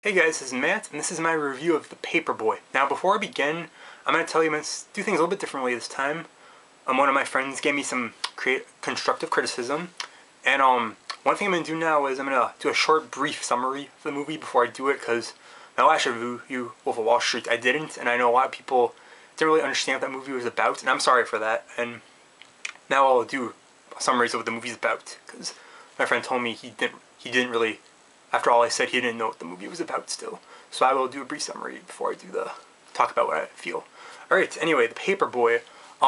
Hey guys, this is Matt, and this is my review of the Paperboy. Now, before I begin, I'm going to tell you I'm going to do things a little bit differently this time. One of my friends gave me some constructive criticism, and one thing I'm going to do now is I'm going to do a short, brief summary of the movie before I do it, because my last review, Wolf of Wall Street, I didn't, and I know a lot of people didn't really understand what that movie was about, and I'm sorry for that. And now I'll do summaries of what the movie's about, because my friend told me he didn't really. After all I said, he didn't know what the movie was about still. So I will do a brief summary before I talk about what I feel. Alright, anyway, The Paperboy.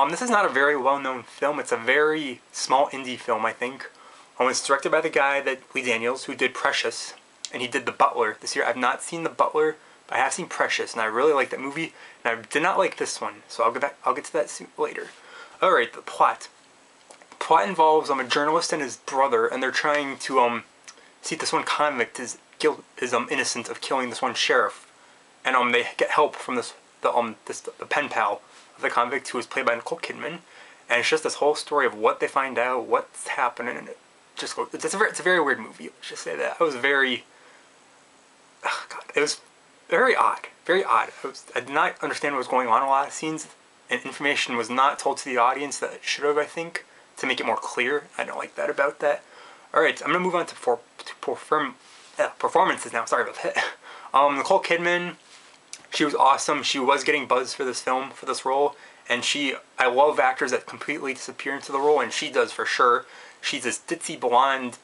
This is not a very well-known film. It's a very small indie film, I think. It's directed by the guy Lee Daniels, who did Precious. And he did The Butler this year. I've not seen The Butler, but I have seen Precious, and I really like that movie. And I did not like this one, so I'll get to that later. Alright, the plot. The plot involves a journalist and his brother, and they're trying to see if this one convict is innocent of killing this one sheriff, and they get help from the pen pal of the convict, who is played by Nicole Kidman, and it's just this whole story of what they find out, what's happening, and it's a very weird movie. Let's just say that it was very odd, very odd. I did not understand what was going on in a lot of scenes, and information was not told to the audience that it should have, I think, to make it more clear. I don't like that about that. Alright, I'm going to move on to performances now. Sorry about that. Nicole Kidman, she was awesome. She was getting buzz for this film, for this role. And I love actors that completely disappear into the role, and she does for sure. She's this ditzy blonde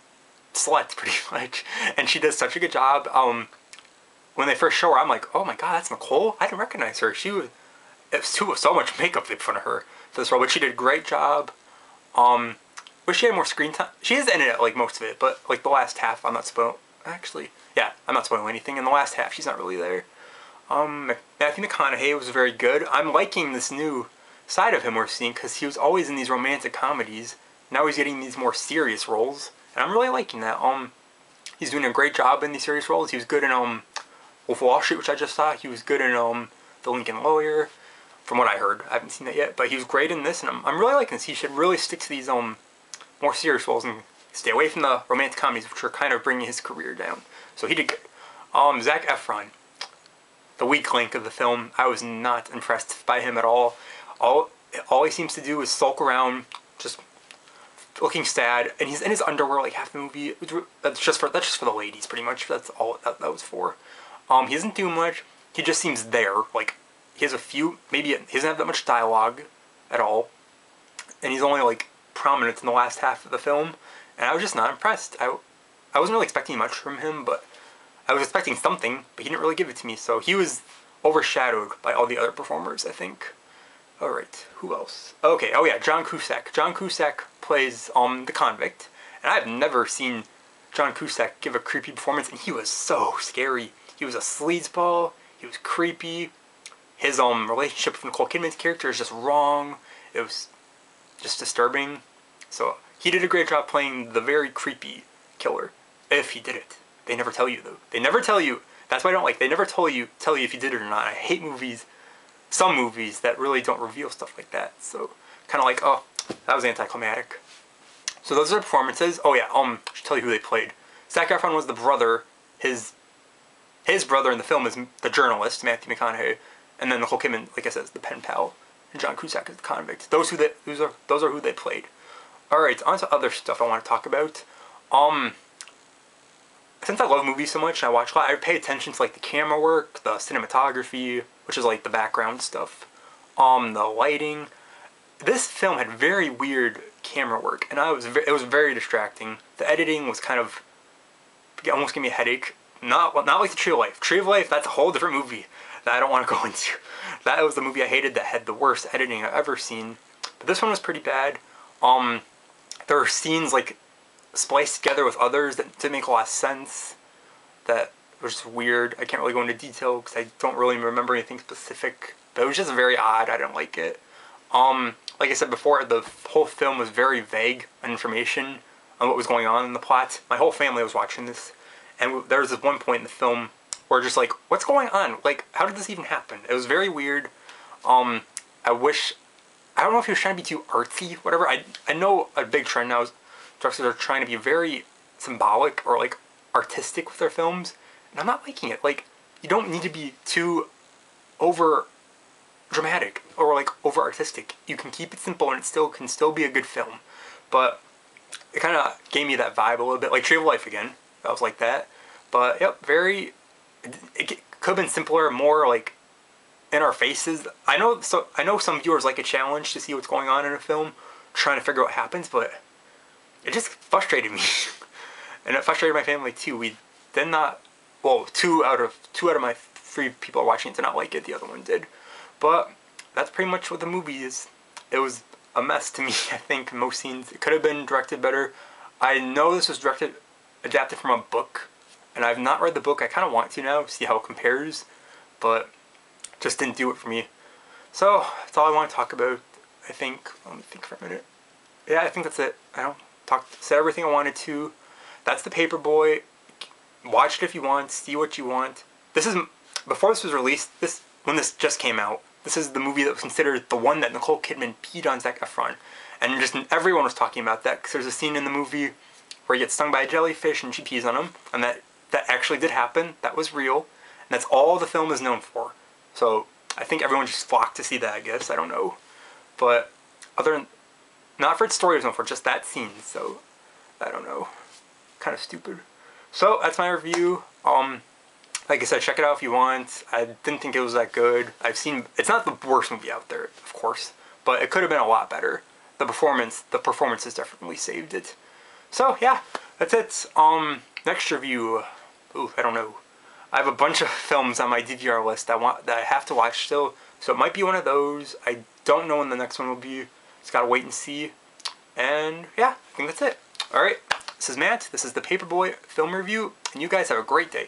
slut, pretty much. And she does such a good job. When they first show her, I'm like, oh my god, that's Nicole? I didn't recognize her. It was so much makeup they put on her for this role, but she did a great job. Wish she had more screen time. She is in it, like, most of it, but, like, the last half, I'm not spoiling. Actually, yeah, I'm not spoiling anything. In the last half, she's not really there. Matthew McConaughey was very good. I'm liking this new side of him we're seeing, because he was always in these romantic comedies. Now he's getting these more serious roles, and I'm really liking that. He's doing a great job in these serious roles. He was good in, Wolf of Wall Street, which I just saw. He was good in, The Lincoln Lawyer, from what I heard. I haven't seen that yet, but he was great in this, and I'm really liking this. He should really stick to these, more serious roles and stay away from the romantic comedies, which are kind of bringing his career down. So he did good. Zac Efron, the weak link of the film. I was not impressed by him at all. All he seems to do is sulk around, just looking sad, and he's in his underwear like half the movie. That's just for the ladies, pretty much. That's all that was for. He doesn't do much. He just seems there. Like, he has a few, maybe he doesn't have that much dialogue at all, and he's only like prominent in the last half of the film, and I was just not impressed. I wasn't really expecting much from him, but I was expecting something, but he didn't really give it to me, so he was overshadowed by all the other performers, I think. Alright, who else? Okay, oh yeah, John Cusack. John Cusack plays the convict, and I've never seen John Cusack give a creepy performance, and he was so scary. He was a sleazeball, he was creepy, his relationship with Nicole Kidman's character is just wrong. It was just disturbing. So he did a great job playing the very creepy killer, if he did it. They never tell you, though. They never tell you. That's why I don't like. They never tell you if he did it or not. I hate movies, some movies that really don't reveal stuff like that. So kind of like, oh, that was anticlimactic. So those are performances. Oh yeah, I should tell you who they played. Zac Efron was the brother. His brother in the film is the journalist, Matthew McConaughey, and then Nicole Kidman, like I said, is the pen pal. And John Cusack is the convict. Those are who they played. Alright, on to other stuff I want to talk about. Since I love movies so much and I watch a lot, I pay attention to like the camera work, the cinematography, which is like the background stuff, the lighting. This film had very weird camera work, and it was very distracting. The editing was kind of, almost gave me a headache. Not like the Tree of Life. Tree of Life, that's a whole different movie that I don't want to go into. That was the movie I hated that had the worst editing I've ever seen. But this one was pretty bad. There were scenes like spliced together with others that didn't make a lot of sense. That was just weird. I can't really go into detail because I don't really remember anything specific. But it was just very odd. I didn't like it. Like I said before, the whole film was very vague on information on what was going on in the plot. My whole family was watching this, and there was this one point in the film where just like, what's going on? Like, how did this even happen? It was very weird. I don't know if he was trying to be too artsy, whatever. I know a big trend now is directors are trying to be very symbolic or like artistic with their films, and I'm not liking it. Like, you don't need to be too over dramatic or like over artistic. You can keep it simple and it still can still be a good film. But it kind of gave me that vibe a little bit, like Tree of Life again. That was like that. But yep, it could have been simpler, more like in our faces. I know some viewers like a challenge to see what's going on in a film, trying to figure out what happens, but it just frustrated me, and it frustrated my family too. We did not. Well, two out of my three people watching it did not like it. The other one did, but that's pretty much what the movie is. It was a mess to me. I think most scenes, it could have been directed better. I know this was adapted from a book, and I've not read the book. I kind of want to now, see how it compares, but just didn't do it for me. So that's all I want to talk about. I think. Let me think for a minute. Yeah, I think that's it. Said everything I wanted to. That's the Paperboy. Watch it if you want. See what you want. This is before this was released. When this just came out. This is the movie that was considered the one that Nicole Kidman peed on Zac Efron, and just everyone was talking about that because there's a scene in the movie where he gets stung by a jellyfish and she pees on him, and that actually did happen. That was real, and that's all the film is known for. So I think everyone just flocked to see that. I guess I don't know, but not for its story, it was known for just that scene. So I don't know, kind of stupid. So that's my review. Like I said, check it out if you want. I didn't think it was that good. It's not the worst movie out there, of course, but it could have been a lot better. The performances definitely saved it. So yeah, that's it. Next review. Ooh, I don't know. I have a bunch of films on my DVR list that I have to watch still, so it might be one of those. I don't know when the next one will be. Just gotta wait and see. And yeah, I think that's it. All right, this is Matt. This is the Paperboy film review, and you guys have a great day.